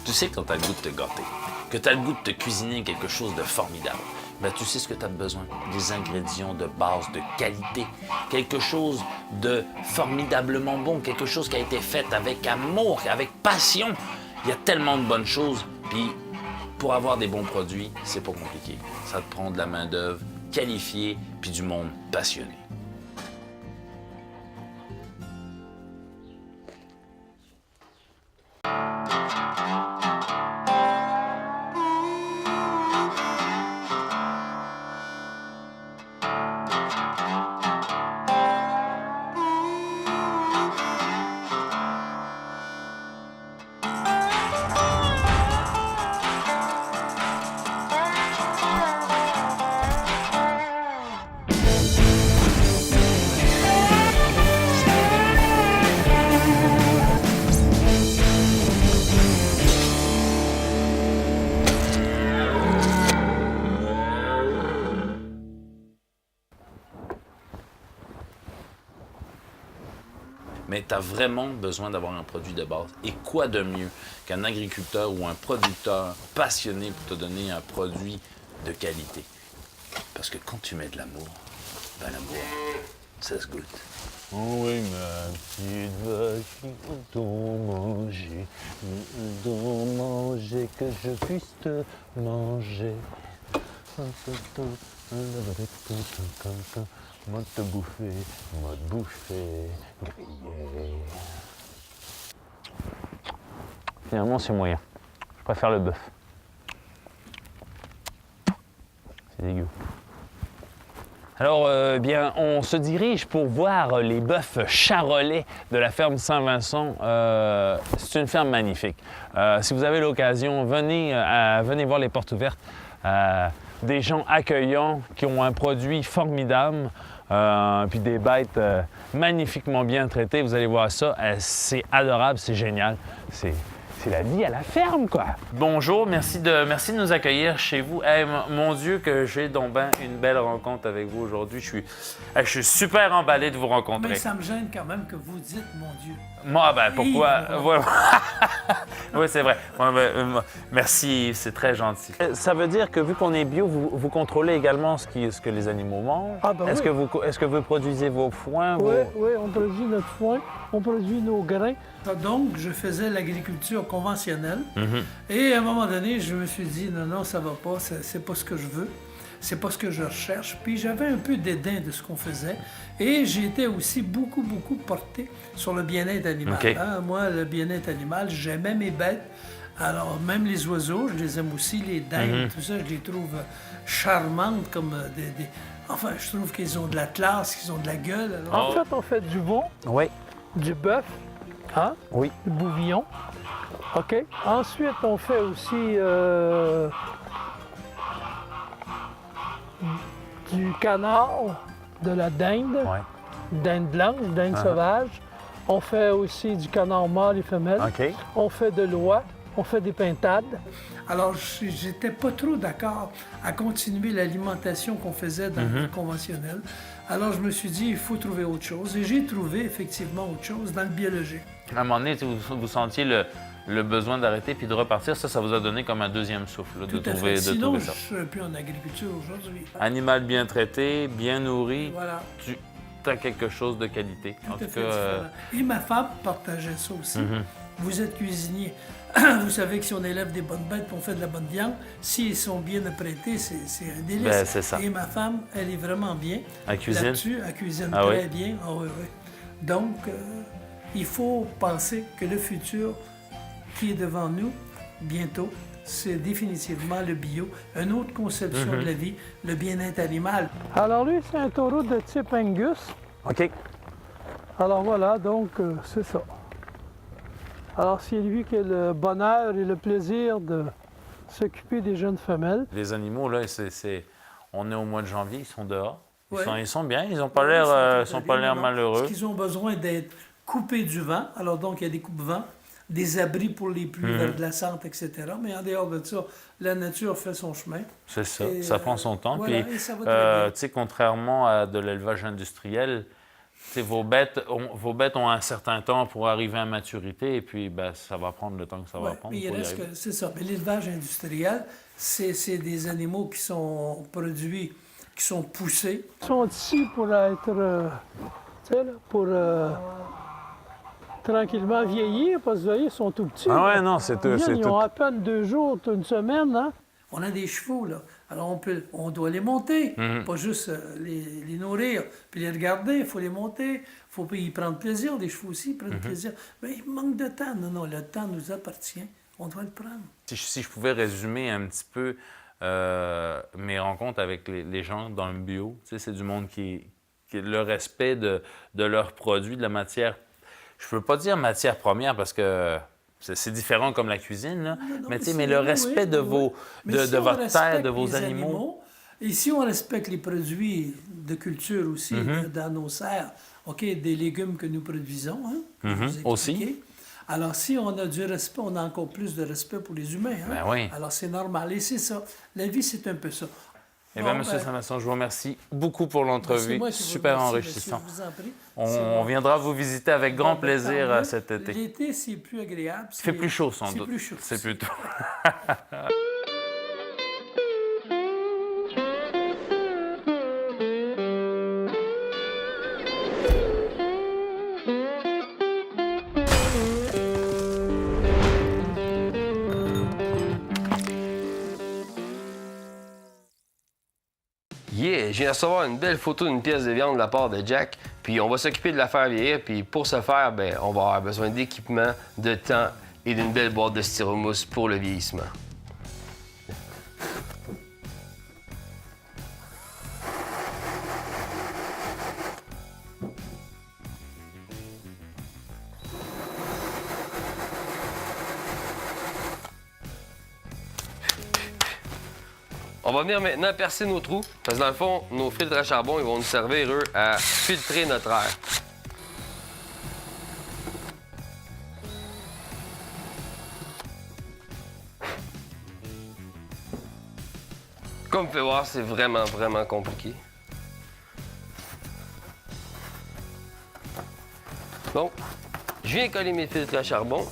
Tu sais quand tu as le goût de te gâter, que tu as le goût de te cuisiner quelque chose de formidable. Ben, tu sais ce que tu as besoin, des ingrédients de base, de qualité, quelque chose de formidablement bon, quelque chose qui a été fait avec amour, avec passion. Il y a tellement de bonnes choses, puis pour avoir des bons produits, c'est pas compliqué. Ça te prend de la main-d'œuvre qualifiée, puis du monde passionné. Mais tu as vraiment besoin d'avoir un produit de base. Et quoi de mieux qu'un agriculteur ou un producteur passionné pour te donner un produit de qualité? Parce que quand tu mets de l'amour, ben l'amour, ça se goûte. Oh oui, ma petite vache, donc manger, que je puisse te manger. Moi te bouffer, griller. Finalement, c'est moyen. Je préfère le bœuf. C'est dégueu. Alors, bien, on se dirige pour voir les bœufs charolais de la ferme Saint-Vincent. C'est une ferme magnifique. Si vous avez l'occasion, venez voir les portes ouvertes. Des gens accueillants qui ont un produit formidable, puis des bêtes magnifiquement bien traitées. Vous allez voir ça, c'est adorable, c'est génial. C'est la vie à la ferme, quoi. Bonjour, merci de nous accueillir chez vous. Hey, mon Dieu, que j'ai donc ben une belle rencontre avec vous aujourd'hui. Je suis super emballé de vous rencontrer. Mais ça me gêne quand même que vous dites mon Dieu. Moi, ben pourquoi? Oui, c'est vrai. Merci, c'est très gentil. Ça veut dire que vu qu'on est bio, vous contrôlez également ce que les animaux mangent? Ah ben est-ce oui. que vous produisez vos foins? Oui, on produit notre foin, on produit nos grains. Donc, je faisais l'agriculture conventionnelle. Et à un moment donné, je me suis dit, non, ça va pas, c'est pas ce que je veux. C'est pas ce que je recherche. Puis j'avais un peu dédain de ce qu'on faisait. Et j'étais aussi beaucoup porté sur le bien-être animal. Okay. Hein? Moi, le bien-être animal, j'aimais mes bêtes. Alors, même les oiseaux, je les aime aussi, les dindes, tout ça, je les trouve charmantes comme des... Enfin, je trouve qu'ils ont de la classe, qu'ils ont de la gueule. Alors, en fait, on fait du veau, Oui. du bœuf, hein? Oui. Du bouvillon. OK. Ensuite, on fait aussi du canard, de la dinde, Ouais. dinde blanche, dinde sauvage. On fait aussi du canard mâle et femelle. OK. On fait de l'oie, on fait des pintades. Alors, j'étais pas trop d'accord à continuer l'alimentation qu'on faisait dans le conventionnel. Alors, je me suis dit, il faut trouver autre chose. Et j'ai trouvé effectivement autre chose dans le biologique. À un moment donné, vous sentiez le besoin d'arrêter puis de repartir. Ça vous a donné comme un deuxième souffle là, de Tout à trouver fait. Sinon, ça. je ne suis plus en agriculture aujourd'hui. Animal bien traité, bien nourri, Voilà. tu as quelque chose de qualité. Tout En à tout fait cas, différent. Et ma femme partageait ça aussi. Vous êtes cuisinier. Vous savez que si on élève des bonnes bêtes et on fait de la bonne viande, s'ils sont bien apprêtés, c'est un délice. Ben, c'est ça. Et ma femme, elle est vraiment bien. Elle cuisine? Là-dessus, elle cuisine Ah très oui? bien. Ah oui, oui. Donc, il faut penser que le futur qui est devant nous, bientôt, c'est définitivement le bio, une autre conception de la vie, le bien-être animal. Alors lui, c'est un taureau de type Angus. OK. Alors voilà, donc c'est ça. Alors c'est lui qui a le bonheur et le plaisir de s'occuper des jeunes femelles. les animaux, là, on est au mois de janvier, ils sont dehors. Ouais. Ils sont bien, ils n'ont pas l'air malheureux. Parce qu'ils ont besoin d'être coupés du vent. Alors donc, il y a des coupes-vents, des abris pour les pluies verglaçantes, etc. Mais en dehors de ça, la nature fait son chemin. C'est ça, Et, ça prend son temps. voilà, Puis, et ça va très bien. tu sais, contrairement à de l'élevage industriel, Vos bêtes ont un certain temps pour arriver à maturité et puis ben, ça va prendre le temps que ça va prendre. Mais il reste que, c'est ça. Mais l'élevage industriel, c'est des animaux qui sont produits, qui sont poussés. Ils sont ici pour être, tu sais, là, pour tranquillement vieillir, parce que vous voyez, ils sont tout petits. Ah ouais, non, c'est tout. Ils ont à peine 2 jours, une semaine, hein? On a des chevaux, là. Alors, on doit les monter, pas juste les nourrir, puis les regarder. Il faut les monter, il faut y prendre plaisir. Les chevaux aussi prennent plaisir. Mais il manque de temps. Non, le temps nous appartient. On doit le prendre. Si je pouvais résumer un petit peu mes rencontres avec les gens dans le bio, tu sais, c'est du monde qui le respect de leurs produits, de la matière. Je ne peux pas dire matière première parce que c'est différent comme la cuisine, là. Non, mais le respect de votre terre, de vos animaux. animaux. Et si on respecte les produits de culture aussi dans nos serres, OK, des légumes que nous produisons, hein, je vous ai expliqué. Aussi. Alors, si on a du respect, on a encore plus de respect pour les humains. Hein? Ben oui. Alors, c'est normal. Et c'est ça. La vie, c'est un peu ça. Eh bien, M. Saint-Vincent, je vous remercie beaucoup pour l'entrevue. Super enrichissant. Monsieur, je vous en prie. On viendra vous visiter avec grand plaisir cet été. L'été, c'est plus agréable. Il fait plus chaud, sans doute. C'est plus chaud. C'est plutôt. Yeah, je viens de recevoir une belle photo d'une pièce de viande de la part de Jack, puis on va s'occuper de la faire vieillir, puis pour ce faire, ben, on va avoir besoin d'équipement, de temps et d'une belle boîte de styromousse pour le vieillissement. On va venir maintenant percer nos trous, parce que dans le fond, nos filtres à charbon, ils vont nous servir, eux, à filtrer notre air. Comme vous pouvez voir, c'est vraiment, vraiment compliqué. Donc, je viens coller mes filtres à charbon.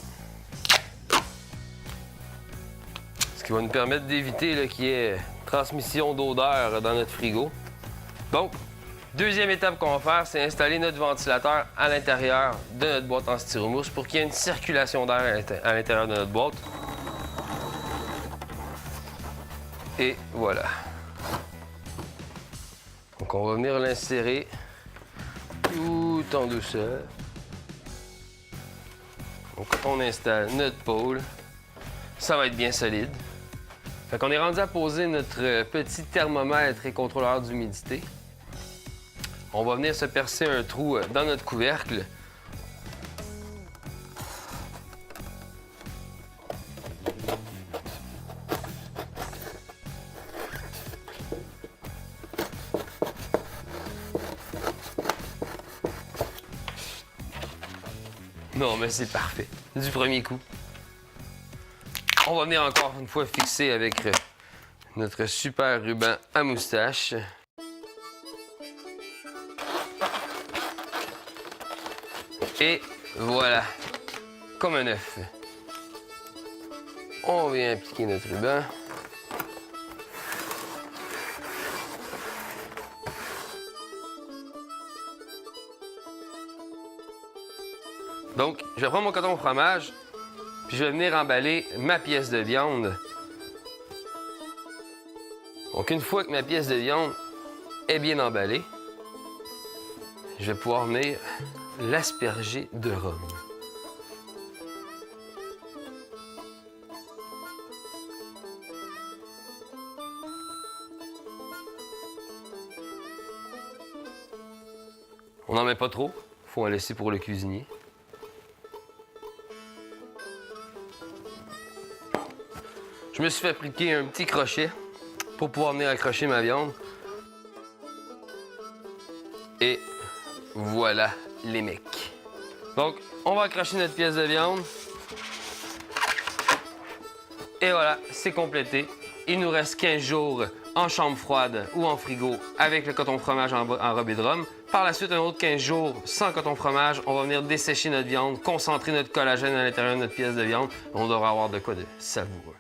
Ce qui va nous permettre d'éviter qu'il y ait transmission d'odeur dans notre frigo. Donc, deuxième étape qu'on va faire, c'est installer notre ventilateur à l'intérieur de notre boîte en styromousse pour qu'il y ait une circulation d'air à l'intérieur de notre boîte. Et voilà. Donc, on va venir l'insérer tout en douceur. Donc, quand on installe notre pôle, ça va être bien solide. Fait qu'on est rendu à poser notre petit thermomètre et contrôleur d'humidité. On va venir se percer un trou dans notre couvercle. Non, mais c'est parfait. Du premier coup. On va venir encore une fois fixer avec notre super ruban à moustache. Et voilà, comme un œuf. On vient appliquer notre ruban. Donc, je vais prendre mon coton au fromage. Puis je vais venir emballer ma pièce de viande. Donc une fois que ma pièce de viande est bien emballée, je vais pouvoir venir l'asperger de rhum. On n'en met pas trop, faut en laisser pour le cuisinier. Je me suis fait appliquer un petit crochet pour pouvoir venir accrocher ma viande. Et voilà les mecs. Donc, on va accrocher notre pièce de viande. Et voilà, c'est complété. il nous reste 15 jours en chambre froide ou en frigo avec le coton fromage en robe et de rhum. Par la suite, un autre 15 jours sans coton fromage. On va venir dessécher notre viande, concentrer notre collagène à l'intérieur de notre pièce de viande. On devrait avoir de quoi de savoureux.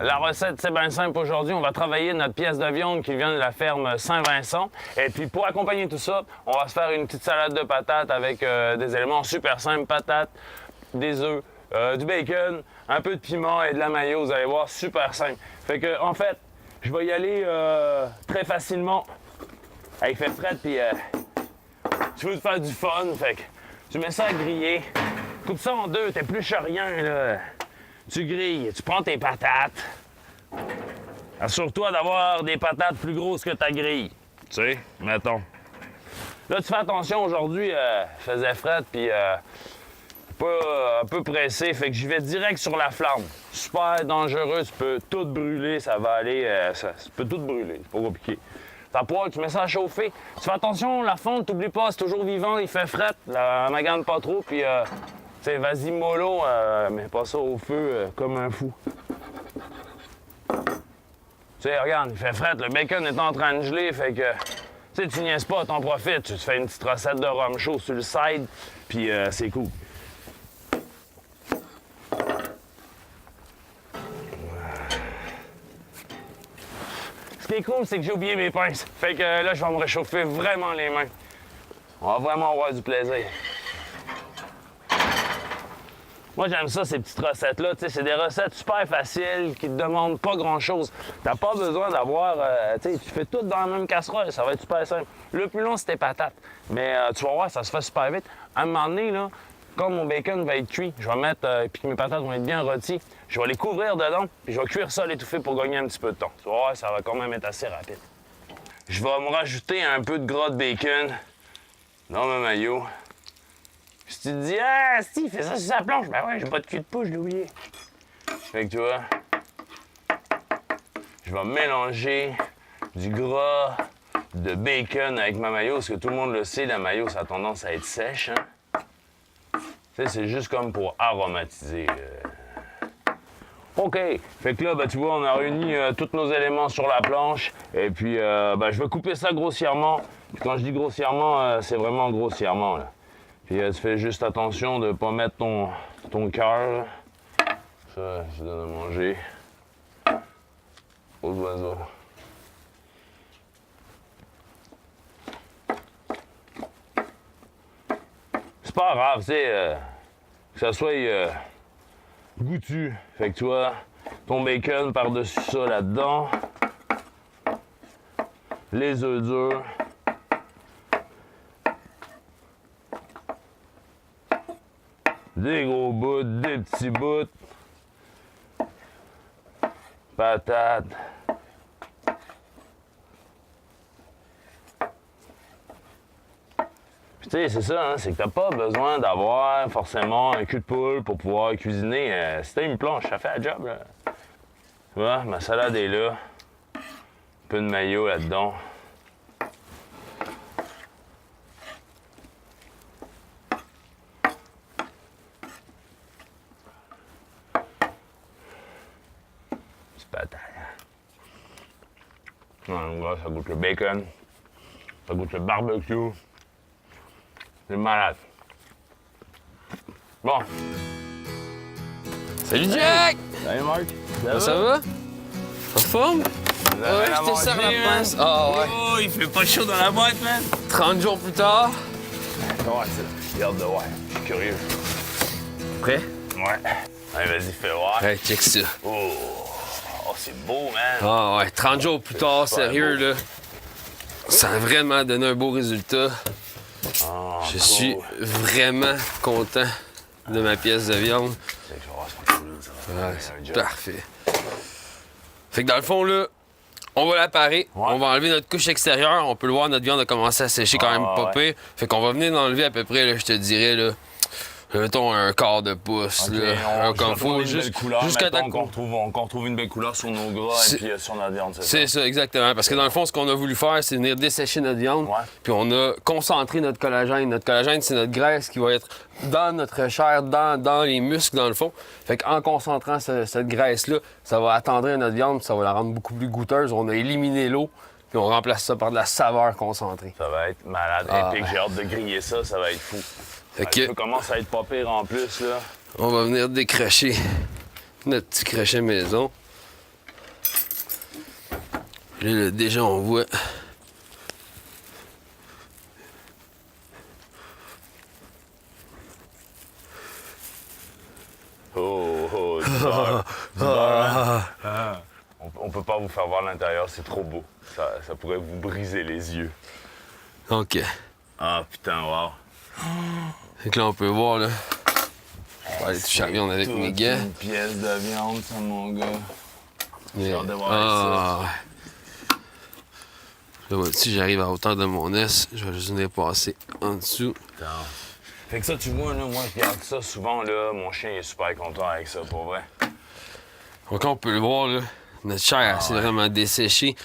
La recette, c'est bien simple aujourd'hui. On va travailler notre pièce de viande qui vient de la ferme Saint-Vincent. Et puis, pour accompagner tout ça, on va se faire une petite salade de patates avec des éléments super simples. Patates, des œufs, du bacon, un peu de piment et de la mayo. Vous allez voir, super simple. Fait que, en fait, je vais y aller très facilement. Il fait frais, puis tu veux te faire du fun. Fait que tu mets ça à griller. Coupe ça en deux, t'épluches rien, là. Tu grilles, tu prends tes patates. Assure-toi d'avoir des patates plus grosses que ta grille. Tu sais, mettons. Là, tu fais attention, aujourd'hui, il faisait fret, puis un peu pressé, fait que j'y vais direct sur la flamme. Super dangereux, tu peux tout brûler, ça va aller, tu peux tout brûler, c'est pas compliqué. Ta poêle, tu mets ça à chauffer. Tu fais attention, la fonte, t'oublies pas, c'est toujours vivant, il fait fret, la magane pas trop, puis tu sais, vas-y mollo, mets pas ça au feu comme un fou. Tu sais, regarde, il fait fret, le bacon est en train de geler, fait que, tu sais, tu niaises pas, t'en profites, tu te fais une petite recette de rhum chaud sur le side, puis c'est cool. Ce qui est cool, c'est que j'ai oublié mes pinces, fait que là, je vais me réchauffer vraiment les mains. On va vraiment avoir du plaisir. Moi, j'aime ça, ces petites recettes-là. Tu sais, c'est des recettes super faciles qui te demandent pas grand-chose. T'as pas besoin d'avoir... tu sais, tu fais tout dans la même casserole, ça va être super simple. Le plus long, c'est tes patates. Mais tu vas voir, ça se fait super vite. À un moment donné, là, quand mon bacon va être cuit, je vais mettre... puis que mes patates vont être bien rôties, je vais les couvrir dedans, puis je vais cuire ça à l'étouffer pour gagner un petit peu de temps. Tu vas voir, ça va quand même être assez rapide. Je vais me rajouter un peu de gras de bacon dans ma mayo. Si tu te dis, ah, si, il fait ça sur sa planche. Ben ouais, j'ai pas de cul de pouce, je l'ai oublié. Fait que tu vois, je vais mélanger du gras de bacon avec ma mayo, parce que tout le monde le sait, la mayo, ça a tendance à être sèche. Hein? Tu sais, c'est juste comme pour aromatiser. OK. Fait que là, ben, tu vois, on a réuni tous nos éléments sur la planche. Et puis, ben, je vais couper ça grossièrement. Puis quand je dis grossièrement, c'est vraiment grossièrement, là. Puis tu fais juste attention de ne pas mettre ton cœur. Ça, je donne à manger aux oiseaux. C'est pas grave, tu sais, que ça soit goûtu. Fait que tu vois, ton bacon par-dessus ça là-dedans. Les œufs durs. Des gros bouts, des petits bouts. Patates. Puis tu sais, c'est ça, hein, c'est que t'as pas besoin d'avoir forcément un cul de poule pour pouvoir cuisiner. Si t'as une planche, ça fait la job, là. Tu vois, ma salade est là. Un peu de mayo là-dedans. Là, ça goûte le bacon, ça goûte le barbecue. C'est malade. Bon. Salut Jack! Salut Marc. Ça va? En forme? Ouais, je te sers la pince. Ah ouais. Oh, il fait pas chaud dans la boîte, man. 30 jours plus tard. Ouais, j'ai hâte de voir. Je suis curieux. Prêt? Ouais. Allez, vas-y, fais voir. Ouais, check ça. Oh, c'est beau, man. Ah ouais, 30 jours plus tard, sérieux, là. Ça a vraiment donné un beau résultat. Oh, Je suis vraiment content de ma pièce de viande. Ouais, Ouais, c'est parfait. Fait que dans le fond, là, On va la parer, Ouais. on va enlever notre couche extérieure. On peut le voir, notre viande a commencé à sécher quand même pas pire. Fait qu'on va venir enlever à peu près, là, je te dirais, là, mettons un quart de pouce, là, comme faut, jusqu'à temps qu'on retrouve une belle couleur sur nos gras et puis sur notre viande, C'est ça, exactement. Parce que dans le fond, ce qu'on a voulu faire, c'est venir dessécher notre viande. Ouais. Puis on a concentré notre collagène. Notre collagène, c'est notre graisse qui va être dans notre chair, dans les muscles, dans le fond. Fait qu'en concentrant cette graisse-là, ça va attendrir notre viande, puis ça va la rendre beaucoup plus goûteuse. On a éliminé l'eau, puis on remplace ça par de la saveur concentrée. Ça va être malade, épique. J'ai hâte de griller ça, ça va être fou. Fait que, Ça commence à être pas pire en plus, là. on va venir décrocher notre petit crochet maison. Là, déjà, on voit... Oh, du beurre. Du beurre, hein? On peut pas vous faire voir l'intérieur, c'est trop beau. Ça pourrait vous briser les yeux. OK. Ah, putain, wow. Fait que là, on peut voir, là. Je vais aller toucher la viande avec mes gants. Une pièce de viande, ça, mon gars. J'ai hâte de voir Là, si j'arrive à hauteur de mon S, je vais juste venir passer en dessous. Putain. Fait que ça, tu vois, là, moi, je regarde ça souvent, là. Mon chien est super content avec ça, pour vrai. Donc, on peut le voir, là. Notre chair, c'est vraiment desséché.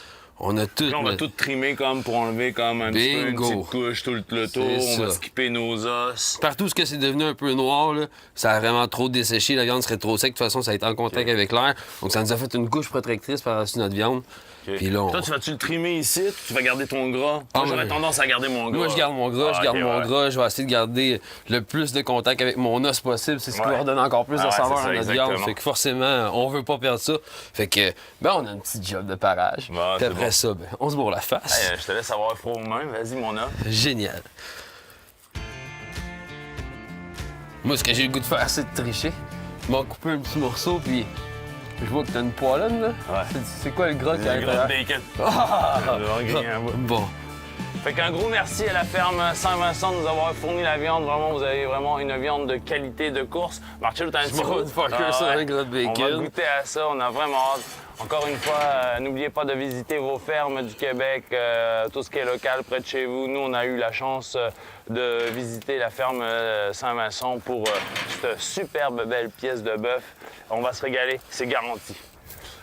On a tout. Là, on va tout trimer comme pour enlever comme un petit peu une Bingo. petite couche tout le tour. C'est On va ça. skipper nos os. Partout ce que c'est devenu un peu noir, là, ça a vraiment trop desséché. La viande serait trop sec. De toute façon, ça a été en contact avec l'air. Donc, ça nous a fait une couche protectrice par-dessus notre viande. Okay. Puis là, on... Toi, tu vas-tu le trimer ici? Tu vas garder ton gras? Ah, Moi, j'aurais oui. tendance à garder mon gras. Moi, je garde mon gras, Ah, je garde ok, mon ouais. gras. Je vais essayer de garder le plus de contact avec mon os possible. C'est ce qui Ouais. va redonner encore plus Ah de ouais, saveur c'est à ça, notre viande. exactement. Fait que forcément, on veut pas perdre ça. Fait que, ben, on a un petit job de parage. Ouais, Puis c'est après bon. ça, ben, on se bourre la face. Hey, je te laisse avoir froid aux mains. Vas-y, mon homme. Génial. Moi, ce que j'ai le goût de faire, c'est de tricher. Je m'en couper un petit morceau, puis je vois que t'as une poêlonne, là. Ouais. C'est quoi le gras qui est à Le gras de l'intérieur? bacon. On va griller un bout. Bon. Fait qu'un gros merci à la ferme Saint-Vincent de nous avoir fourni la viande. Vraiment, vous avez vraiment une viande de qualité de course. Marcello, t'as un petit m'en goût? vais faire cuire ça dans le gras de On bacon. va goûter à ça, on a vraiment hâte. Encore une fois, n'oubliez pas de visiter vos fermes du Québec, tout ce qui est local près de chez vous. Nous, on a eu la chance de visiter la ferme Saint-Vincent pour cette superbe belle pièce de bœuf. On va se régaler, c'est garanti.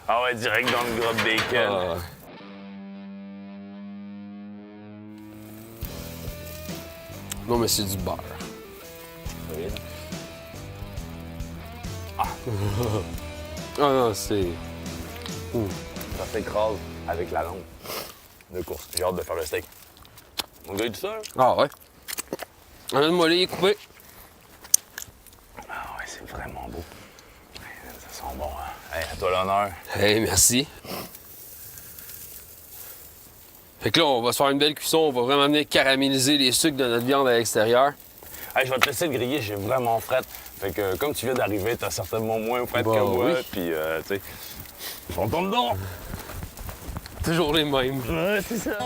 Ah ouais, direct dans le gras de bacon. Ah. Non, mais c'est du beurre. Ah non, c'est... Ça s'écrase avec la langue de course. J'ai hâte de faire le steak. On goûte ça, là? Ah ouais. Amène-moi les coupé. Ah ouais, c'est vraiment beau. Ça sent bon, hein? Hey, à toi l'honneur. Hey, merci. Fait que là, on va se faire une belle cuisson. On va vraiment venir caraméliser les sucres de notre viande à l'extérieur. Hey, je vais te laisser le griller, j'ai vraiment fret. Fait que comme tu viens d'arriver, t'as certainement moins fret Bah que moi. oui. Puis, tu sais, on tombe dedans. Toujours les mêmes. Ouais, c'est ça.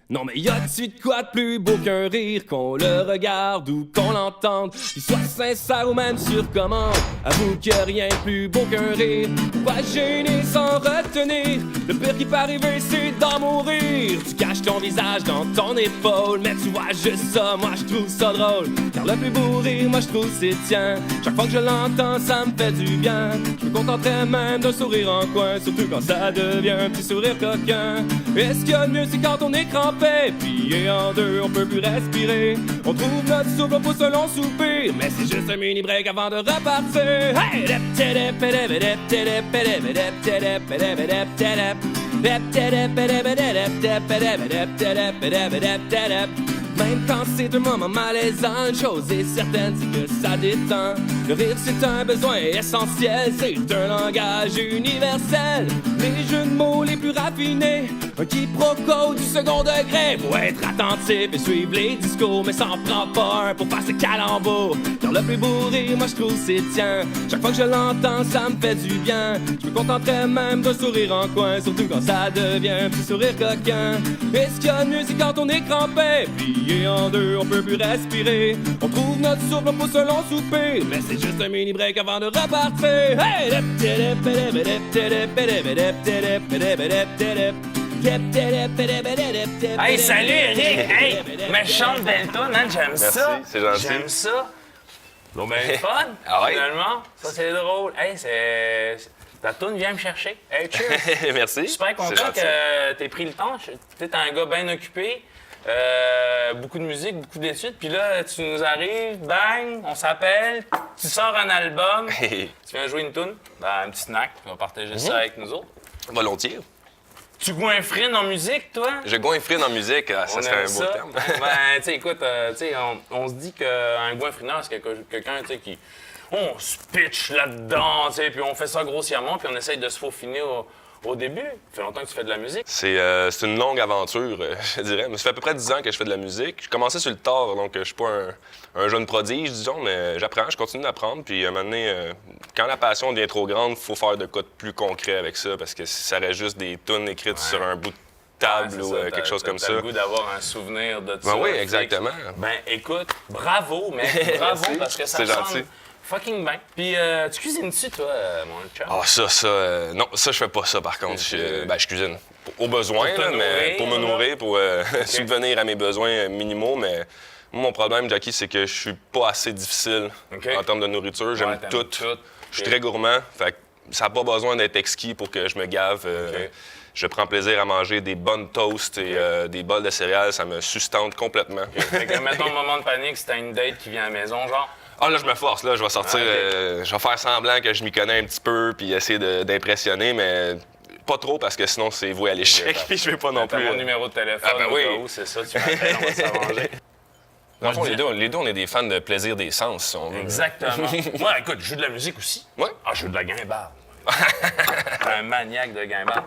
Non mais y a-tu de quoi de plus beau qu'un rire, qu'on le regarde ou qu'on l'entende, qu'il soit sincère ou même sur commande. Avoue qu'il y a rien de plus beau qu'un rire, pas gêner sans retenir. Le pire qui peut arriver c'est d'en mourir. Tu caches ton visage dans ton épaule, mais tu vois juste ça, moi je trouve ça drôle. Car le plus beau rire, moi je trouve c'est le tien. Chaque fois que je l'entends, ça me fait du bien. Je me contenterais même d'un sourire en coin, surtout quand ça devient un petit sourire coquin. Et ce qu'il y a de mieux c'est quand on est crampé, plié en deux, on peut plus respirer. On trouve notre souffle, on pousse un long soupir, mais c'est juste un mini break avant de repartir. Hey! Même quand c'est un moment malaisant, une chose est certaine, c'est que ça détend. Le rire c'est un besoin essentiel, c'est un langage universel. Les jeux de mots les plus raffinés, un quiproquo du second degré. Faut être attentif et suivre les discours, mais s'en prend pas un pour faire ce calembour. Car le plus beau rire, moi je trouve c'est tien. Chaque fois que je l'entends, ça me fait du bien. Je me contenterais même d'un sourire en coin, surtout quand ça devient un petit sourire coquin. Et ce qu'il y a de mieux, c'est quand on est crampé, plié en deux, on peut plus respirer. On trouve notre souffle pour se long souper, mais c'est juste un mini break avant de repartir. Hey! Hey, salut Eric! Hey, méchante belle toune, hein? J'aime ça! c'est gentil. J'aime ça! Bon, ben, fun! Ah ouais? Finalement, ça c'est drôle. Hey, c'est... Ta toune vient me chercher. Hey, cheers! Merci. Super C'est content gentil. que t'aies pris le temps. Tu sais, t'es un gars bien occupé. Beaucoup de musique, beaucoup d'études. Puis là, tu nous arrives, bang, on s'appelle, tu sors un album, tu viens jouer une toune, un petit snack, tu vas partager ça avec nous autres. Volontiers. Tu goinfrines en musique, toi? Je goinfrine en musique, ça On serait aime un beau terme. Ben, tu sais, écoute, tu sais, on se dit qu'un goinfrineur, c'est quelqu'un, tu sais, qui... On se pitch là-dedans, tu sais, puis on fait ça grossièrement, puis on essaye de se faufiner au début. Ça fait longtemps que tu fais de la musique. C'est une longue aventure, je dirais. Mais ça fait à peu près 10 ans que je fais de la musique. Je commençais sur le tard, donc je suis pas un jeune prodige, disons, mais j'apprends, je continue d'apprendre. Puis à un moment donné, quand la passion devient trop grande, il faut faire de quoi de plus concret avec ça, parce que si ça reste juste des tunes écrites sur un bout de table ou quelque chose comme ça. T'as le goût d'avoir un souvenir de ça. Ben oui, exactement. Ben, écoute, bravo, mec. Bravo, Merci. parce que ça C'est sonne gentil. fucking bien. Puis, tu cuisines-tu, toi, mon chum? Ah, non, ça, je fais pas ça, par contre. Je cuisine au besoin, Pour te là, mais nourrir, pour me là. nourrir, pour subvenir à mes besoins minimaux, mais moi, mon problème, Jackie, c'est que je suis pas assez difficile OK. en termes de nourriture. J'aime t'aimes tout. tout. Je suis très gourmand, fait que ça n'a pas besoin d'être exquis pour que je me gave. OK. Je prends plaisir à manger des bonnes toasts et des bols de céréales. Ça me sustente complètement. Fait que, mettons, moment de panique, si t'as une date qui vient à la maison, genre... Ah, là, je me force. Là, je vais sortir. Je vais faire semblant que je m'y connais un petit peu puis essayer d'impressionner, mais pas trop parce que sinon, c'est voué à l'échec. Puis je vais pas non T'as plus. mon numéro de téléphone, Ah, ben au oui. cas où, c'est ça, tu m'appelles, on va s'arranger. Dans le fond, les deux, on est des fans de plaisir des sens, si on veut. Exactement. Moi, écoute, je joue de la musique aussi. Ouais. Ah, je joue de la guimbarde. Je suis un maniaque de guimbarde.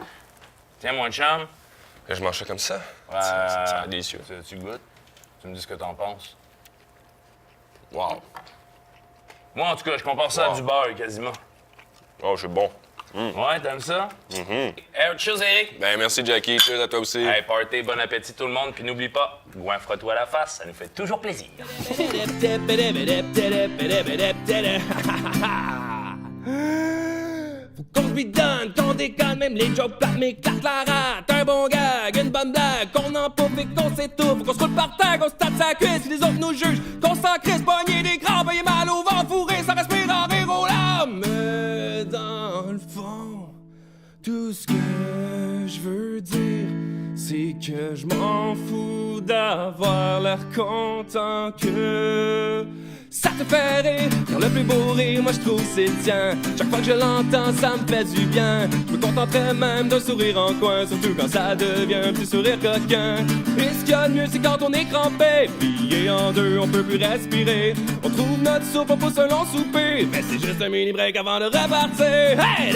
Tiens, mon chum. Je mange ça comme ça. Ça a l'air délicieux. Tu goûtes. Tu me dis ce que t'en penses. Wow. Moi, en tout cas, je compare ça à du beurre, quasiment. Oh, c'est bon. Ouais, t'aimes ça? Hey, cheers, Eric. Ben, merci, Jackie. Cheers à toi aussi. Hey, party, bon appétit tout le monde. Puis n'oublie pas, goinfre-toi la face, ça nous fait toujours plaisir. Faut qu'on lui donne, qu'on déconne, même les jokes plates m'éclatent la rate. Un bon gag, une bonne blague, qu'on en pouffe et qu'on s'étouffe. Faut qu'on se roule par terre, qu'on se tape sa cuisse, si les autres nous jugent. Qu'on s'en crisse, pogner des crampes, ayez mal au ventre, fourré, sans respirer, en rire aux larmes. Mais dans le fond, tout ce que je veux dire, c'est que je m'en fous d'avoir l'air content que ça te fait rire. Car le plus beau rire, moi je trouve c'est le tien. Chaque fois que je l'entends, ça me fait du bien. Je me contenterais même d'un sourire en coin, surtout quand ça devient un petit sourire coquin. Et ce qu'il y a de mieux, c'est quand on est crampé, plié en deux, on peut plus respirer. On trouve notre souffle pour se long souper, mais c'est juste un mini break avant de repartir. Hey!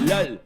LOL